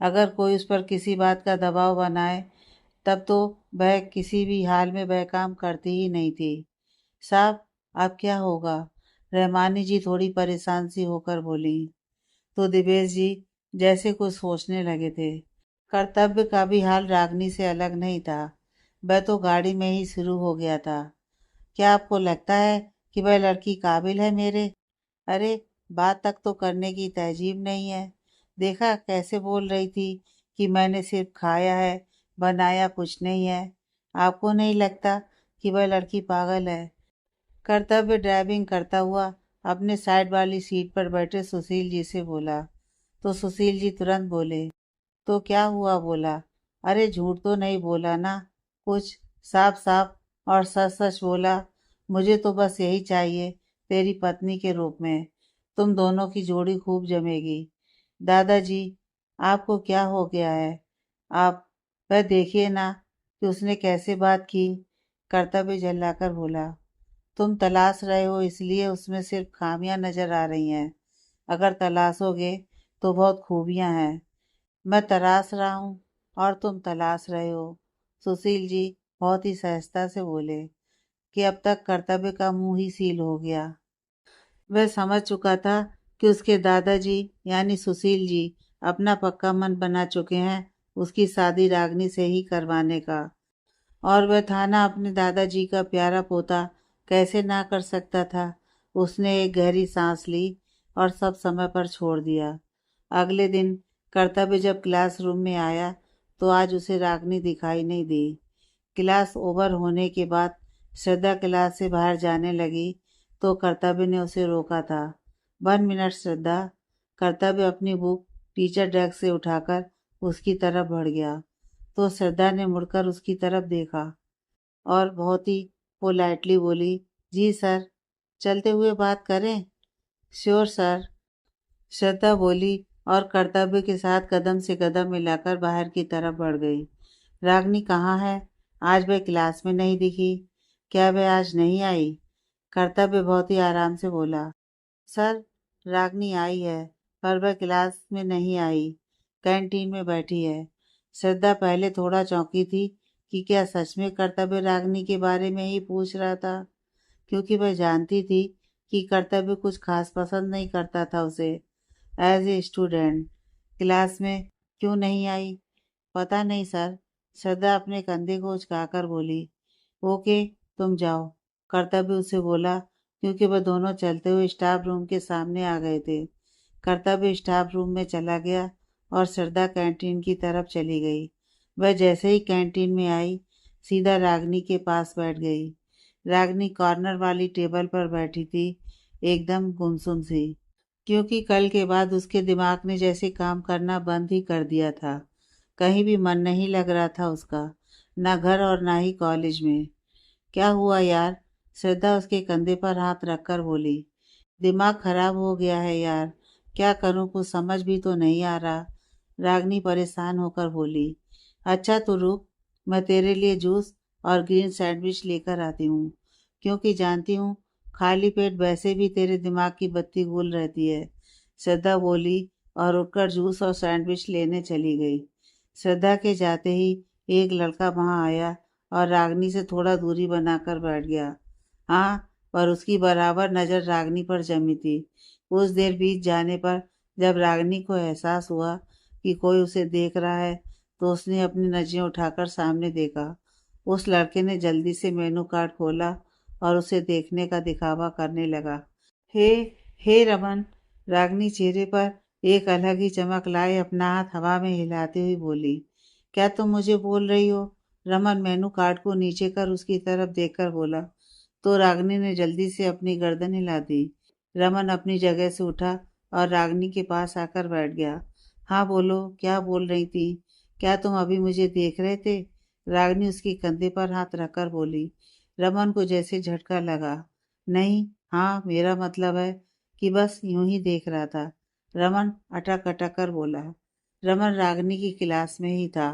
अगर कोई उस पर किसी बात का दबाव बनाए तब तो वह किसी भी हाल में वह काम करती ही नहीं थी। साहब, अब क्या होगा? रहमानी जी थोड़ी परेशान सी होकर बोली। तो दिवेश जी जैसे कुछ सोचने लगे थे। कर्तव्य का भी हाल रागनी से अलग नहीं था। वह तो गाड़ी में ही शुरू हो गया था। क्या आपको लगता है कि वह लड़की काबिल है मेरे? अरे, बात तक तो करने की तहजीब नहीं है। देखा कैसे बोल रही थी कि मैंने सिर्फ खाया है, बनाया कुछ नहीं है। आपको नहीं लगता कि वह लड़की पागल है? कर्तव्य ड्राइविंग करता हुआ अपने साइड वाली सीट पर बैठे सुशील जी से बोला। तो सुशील जी तुरंत बोले, तो क्या हुआ? बोला, अरे झूठ तो नहीं बोला ना? कुछ साफ साफ और सच सच बोला। मुझे तो बस यही चाहिए तेरी पत्नी के रूप में। तुम दोनों की जोड़ी खूब जमेगी। दादाजी, आपको क्या हो गया है? आप वह देखिए ना कि उसने कैसे बात की। कर्तव्य झल्लाकर बोला, तुम तलाश रहे हो इसलिए उसमें सिर्फ खामियां नजर आ रही हैं। अगर तलाशोगे तो बहुत खूबियां हैं। मैं तराश रहा हूँ और तुम तलाश रहे हो। सुशील जी बहुत ही सहजता से बोले कि अब तक कर्तव्य का मुंह ही सील हो गया। वह समझ चुका था कि उसके दादाजी यानी सुशील जी अपना पक्का मन बना चुके हैं उसकी शादी रागनी से ही करवाने का। और वह था ना अपने दादाजी का प्यारा पोता, कैसे ना कर सकता था। उसने एक गहरी सांस ली और सब समय पर छोड़ दिया। अगले दिन कर्तव्य जब क्लासरूम में आया तो आज उसे रागनी दिखाई नहीं दी। क्लास ओवर होने के बाद श्रद्धा क्लास से बाहर जाने लगी तो कर्तव्य ने उसे रोका था। 1 मिनट श्रद्धा। कर्तव्य अपनी बुक टीचर डेस्क से उठाकर उसकी तरफ बढ़ गया तो श्रद्धा ने मुड़कर उसकी तरफ देखा और बहुत ही पोलाइटली बोली, जी सर, चलते हुए बात करें? श्योर सर, श्रद्धा बोली और कर्तव्य के साथ कदम से कदम मिलाकर बाहर की तरफ बढ़ गई। रागनी कहाँ है? आज वह क्लास में नहीं दिखी। क्या वह आज नहीं आई? कर्तव्य बहुत ही आराम से बोला, सर, रागनी आई है पर वह क्लास में नहीं आई, कैंटीन में बैठी है। श्रद्धा पहले थोड़ा चौंकी थी कि क्या सच में कर्तव्य रागनी के बारे में ही पूछ रहा था, क्योंकि वह जानती थी कि कर्तव्य कुछ खास पसंद नहीं करता था उसे। एज ए स्टूडेंट क्लास में क्यों नहीं आई? पता नहीं सर, श्रद्धा अपने कंधे को उचकाकर बोली। ओके, तुम जाओ, कर्तव्य उसे बोला, क्योंकि वह दोनों चलते हुए स्टाफ रूम के सामने आ गए थे। कर्तव्य स्टाफ रूम में चला गया और श्रद्धा कैंटीन की तरफ चली गई। वह जैसे ही कैंटीन में आई सीधा रागनी के पास बैठ गई। रागनी कॉर्नर वाली टेबल पर बैठी थी, एकदम गुमसुम सी, क्योंकि कल के बाद उसके दिमाग ने जैसे काम करना बंद ही कर दिया था। कहीं भी मन नहीं लग रहा था उसका, ना घर और ना ही कॉलेज में। क्या हुआ यार? श्रद्धा उसके कंधे पर हाथ रखकर बोली। दिमाग खराब हो गया है यार, क्या करूं, कुछ समझ भी तो नहीं आ रहा। रागनी परेशान होकर बोली। अच्छा तो रुक, मैं तेरे लिए जूस और ग्रीन सैंडविच लेकर आती हूँ, क्योंकि जानती हूँ खाली पेट वैसे भी तेरे दिमाग की बत्ती गुल रहती है। श्रद्धा बोली और उठकर जूस और सैंडविच लेने चली गई। श्रद्धा के जाते ही एक लड़का वहां आया और रागनी से थोड़ा दूरी बनाकर बैठ गया। हाँ, पर उसकी बराबर नज़र रागनी पर जमी थी। कुछ देर बीत जाने पर जब रागनी को एहसास हुआ कि कोई उसे देख रहा है तो उसने अपनी नजरें उठाकर सामने देखा। उस लड़के ने जल्दी से मेनू कार्ड खोला और उसे देखने का दिखावा करने लगा। हे, हे रमन! रागनी चेहरे पर एक अलग ही चमक लाए अपना हाथ हवा में हिलाते हुए बोली, क्या तुम मुझे बोल रही हो? रमन मेनू कार्ड को नीचे कर उसकी तरफ देखकर बोला। तो रागनी ने जल्दी से अपनी गर्दन हिला दी। रमन अपनी जगह से उठा और रागनी के पास आकर बैठ गया। हाँ बोलो, क्या बोल रही थी? क्या तुम अभी मुझे देख रहे थे? रागनी उसके कंधे पर हाथ रखकर बोली। रमन को जैसे झटका लगा। नहीं, हाँ, मेरा मतलब है कि बस यूं ही देख रहा था, रमन अटक अटक कर बोला। रमन रागनी की क्लास में ही था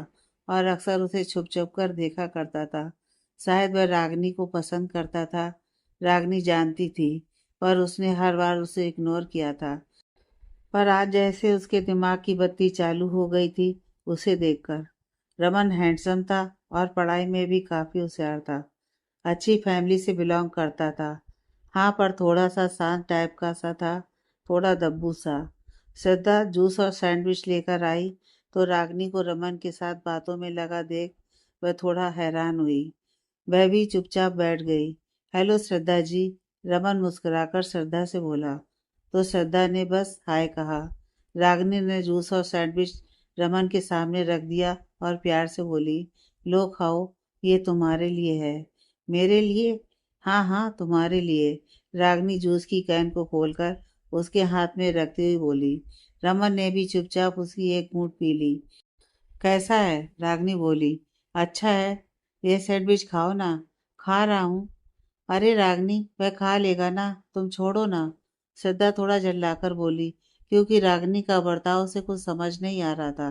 और अक्सर उसे छुप छुप कर देखा करता था। शायद वह रागनी को पसंद करता था रागनी जानती थी, पर उसने हर बार उसे इग्नोर किया था। पर आज जैसे उसके दिमाग की बत्ती चालू हो गई थी उसे देखकर। रमन हैंडसम था और पढ़ाई में भी काफ़ी होशियार था। अच्छी फैमिली से बिलोंग करता था। हाँ, पर थोड़ा सा शांत टाइप का सा था, थोड़ा दब्बू सा। श्रद्धा जूस और सैंडविच लेकर आई तो रागनी को रमन के साथ बातों में लगा देख वह थोड़ा हैरान हुई। वह भी चुपचाप बैठ गई। हेलो श्रद्धा जी, रमन मुस्कुराकर श्रद्धा से बोला। तो श्रद्धा ने बस हाय कहा। रागनी ने जूस और सैंडविच रमन के सामने रख दिया और प्यार से बोली, लो खाओ, ये तुम्हारे लिए है। मेरे लिए? हाँ हाँ, तुम्हारे लिए। रागनी जूस की कैन को खोलकर उसके हाथ में रखते हुए बोली। रमन ने भी चुपचाप उसकी एक घूंट पी ली। कैसा है? रागनी बोली। अच्छा है। ये सैंडविच खाओ ना। खा रहा हूँ। अरे रागनी, वह खा लेगा ना, तुम छोड़ो ना। श्रद्धा थोड़ा झल्लाकर बोली, क्योंकि रागनी का बर्ताव उसे कुछ समझ नहीं आ रहा था।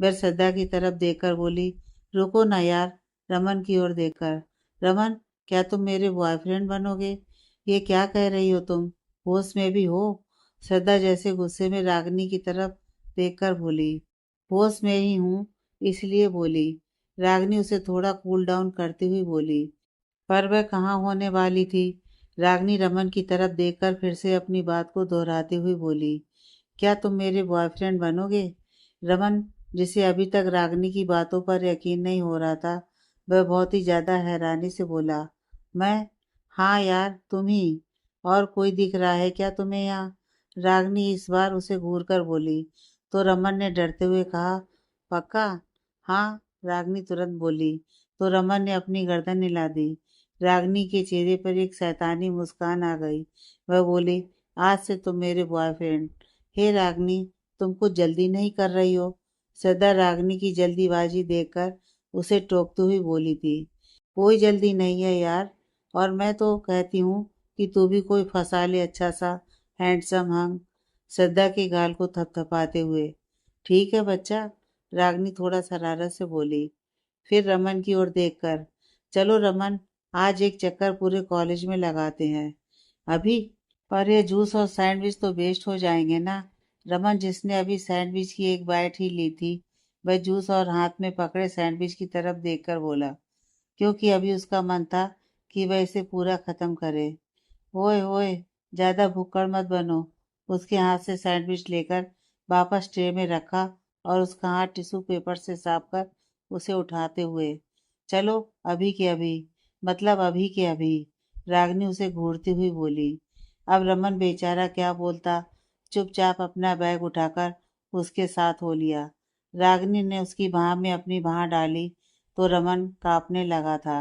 वह श्रद्धा की तरफ देखकर बोली, रुको ना यार। रमन की ओर देखकर, रमन, क्या तुम मेरे बॉयफ्रेंड बनोगे? ये क्या कह रही हो तुम? होश में भी हो? श्रद्धा जैसे गुस्से में रागनी की तरफ देखकर बोली, होश में ही हूँ, इसलिए बोली। रागनी उसे थोड़ा कूल डाउन करती हुई बोली, पर वह कहाँ होने वाली थी। रागनी रमन की तरफ देखकर फिर से अपनी बात को दोहराते हुए बोली, क्या तुम मेरे बॉयफ्रेंड बनोगे? रमन, जिसे अभी तक रागनी की बातों पर यकीन नहीं हो रहा था, वह बहुत ही ज्यादा हैरानी से बोला, मैं? हाँ यार, तुम ही। और कोई दिख रहा है क्या तुम्हें यहाँ? रागनी इस बार उसे घूर कर बोली। तो रमन ने डरते हुए कहा, पक्का? हाँ, रागनी तुरंत बोली। तो रमन ने अपनी गर्दन हिला दी। रागनी के चेहरे पर एक शैतानी मुस्कान आ गई। वह बोली, आज से तुम मेरे बॉयफ्रेंड। हे रागनी, तुम कुछ जल्दी नहीं कर रही हो? श्रद्धा रागनी की जल्दीबाजी देखकर उसे टोकते हुए बोली थी, कोई जल्दी नहीं है यार। और मैं तो कहती हूँ कि तू भी कोई फंसा ले अच्छा सा हैंडसम हंग। श्रद्धा के गाल को थपथपाते हुए, ठीक है बच्चा, रागनी थोड़ा शरारत से बोली। फिर रमन की ओर देखकर, चलो रमन, आज एक चक्कर पूरे कॉलेज में लगाते हैं। अभी? पर ये जूस और सैंडविच तो वेस्ट हो जाएंगे ना। रमन, जिसने अभी सैंडविच की एक बाइट ही ली थी, वह जूस और हाथ में पकड़े सैंडविच की तरफ देखकर बोला, क्योंकि अभी उसका मन था कि वह इसे पूरा खत्म करे। ओए ओए, ज्यादा भुक्कड़ मत बनो। उसके हाथ से सैंडविच लेकर वापस ट्रे में रखा और उसका हाथ टिश्यू पेपर से साफ कर उसे उठाते हुए, चलो अभी के अभी, मतलब अभी के अभी। रागनी उसे घूरती हुई बोली। अब रमन बेचारा क्या बोलता, चुपचाप अपना बैग उठाकर उसके साथ हो लिया। रागनी ने उसकी बाह में अपनी बाह डाली तो रमन कांपने लगा था।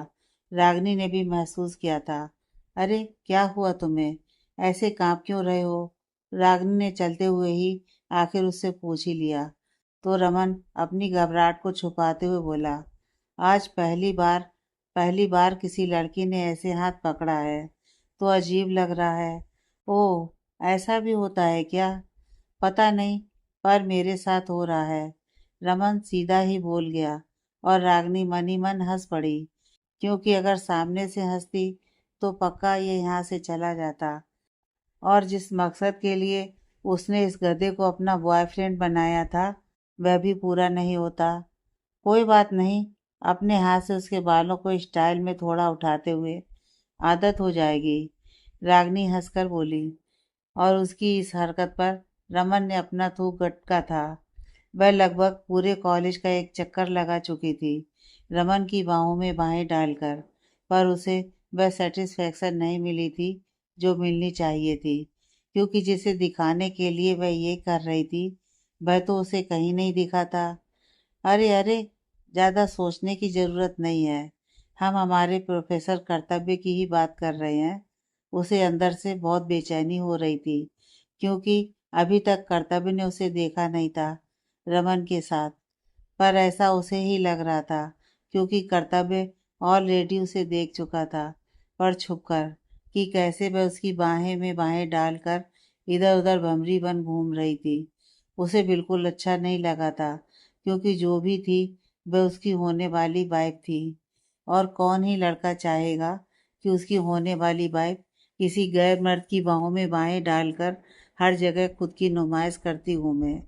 रागनी ने भी महसूस किया था। अरे क्या हुआ तुम्हें? ऐसे कांप क्यों रहे हो? रागनी ने चलते हुए ही आखिर उससे पूछ ही लिया। तो रमन अपनी घबराहट को छुपाते हुए बोला, आज पहली बार किसी लड़की ने ऐसे हाथ पकड़ा है, तो अजीब लग रहा है। ओह, ऐसा भी होता है क्या? पता नहीं, पर मेरे साथ हो रहा है। रमन सीधा ही बोल गया और रागनी मन ही मन हंस पड़ी, क्योंकि अगर सामने से हंसती तो पक्का ये यहाँ से चला जाता और जिस मकसद के लिए उसने इस गधे को अपना बॉयफ्रेंड बनाया था वह भी पूरा नहीं होता। कोई बात नहीं, अपने हाथ से उसके बालों को स्टाइल में थोड़ा उठाते हुए, आदत हो जाएगी। रागनी हंसकर बोली। और उसकी इस हरकत पर रमन ने अपना थूक गटका था। वह लगभग पूरे कॉलेज का एक चक्कर लगा चुकी थी, रमन की बाहों में बाहें डालकर, पर उसे वह सेटिस्फैक्शन नहीं मिली थी जो मिलनी चाहिए थी, क्योंकि जिसे दिखाने के लिए वह ये कर रही थी वह तो उसे कहीं नहीं दिखा था। अरे अरे, ज़्यादा सोचने की ज़रूरत नहीं है। हम हमारे प्रोफेसर कर्तव्य की ही बात कर रहे हैं। उसे अंदर से बहुत बेचैनी हो रही थी, क्योंकि अभी तक कर्तव्य ने उसे देखा नहीं था रमन के साथ। पर ऐसा उसे ही लग रहा था, क्योंकि कर्तव्य ऑलरेडी उसे देख चुका था, पर छुपकर, कि कैसे वह उसकी बाहें में बाहें डालकर इधर उधर भंवरी बन घूम रही थी। उसे बिल्कुल अच्छा नहीं लगा था, क्योंकि जो भी थी वह उसकी होने वाली वाइफ थी। और कौन ही लड़का चाहेगा कि उसकी होने वाली वाइफ किसी गैर मर्द की बाहों में बाहें डालकर हर जगह खुद की नुमाइश करती घूमे।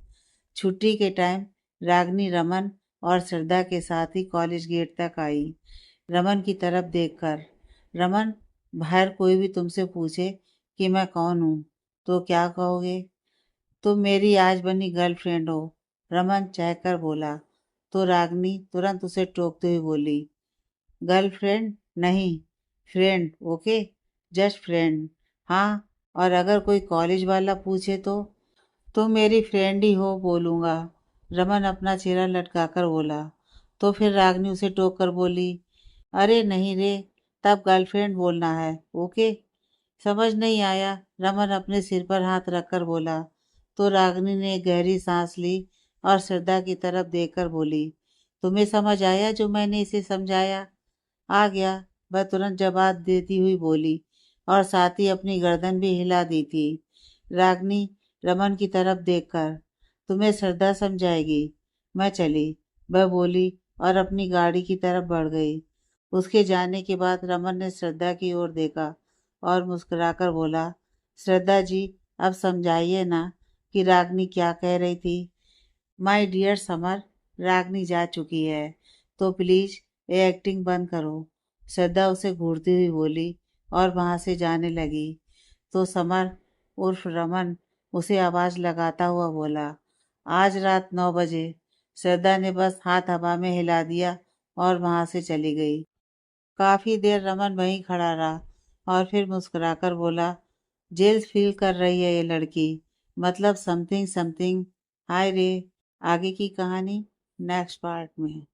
छुट्टी के टाइम रागनी रमन और श्रद्धा के साथ ही कॉलेज गेट तक आई। रमन की तरफ देखकर, रमन, बाहर कोई भी तुमसे पूछे कि मैं कौन हूँ तो क्या कहोगे? तुम मेरी आज बनी गर्लफ्रेंड हो, रमन चहकर बोला। तो रागनी तुरंत उसे टोकते हुए बोली, गर्लफ्रेंड नहीं, फ्रेंड, ओके, जस्ट फ्रेंड। हाँ, और अगर कोई कॉलेज वाला पूछे तो? तुम मेरी फ्रेंड ही हो बोलूँगा, रमन अपना चेहरा लटकाकर बोला। तो फिर रागनी उसे टोक कर बोली, अरे नहीं रे, तब गर्लफ्रेंड बोलना है, ओके? समझ नहीं आया, रमन अपने सिर पर हाथ रखकर बोला। तो रागनी ने एक गहरी सांस ली और श्रद्धा की तरफ देखकर बोली, तुम्हें समझ आया जो मैंने इसे समझाया? आ गया, वह तुरंत जवाब देती हुई बोली और साथ ही अपनी गर्दन भी हिला दी थी। रागनी रमन की तरफ देखकर, तुम्हें श्रद्धा समझाएगी, मैं चली, वह बोली और अपनी गाड़ी की तरफ बढ़ गई। उसके जाने के बाद रमन ने श्रद्धा की ओर देखा और मुस्कुराकर बोला, श्रद्धा जी, अब समझाइए ना कि रागनी क्या कह रही थी। माय डियर समर, रागनी जा चुकी है, तो प्लीज ये एक्टिंग बंद करो, श्रद्धा उसे घूरती हुई बोली और वहां से जाने लगी। तो समर उर्फ रमन उसे आवाज लगाता हुआ बोला, आज रात 9 बजे। श्रद्धा ने बस हाथ हवा में हिला दिया और वहां से चली गई। काफी देर रमन वहीं खड़ा रहा और फिर मुस्कुराकर बोला, जेल फील कर रही है ये लड़की, मतलब समथिंग समथिंग। हाय रे, आगे की कहानी नेक्स्ट पार्ट में।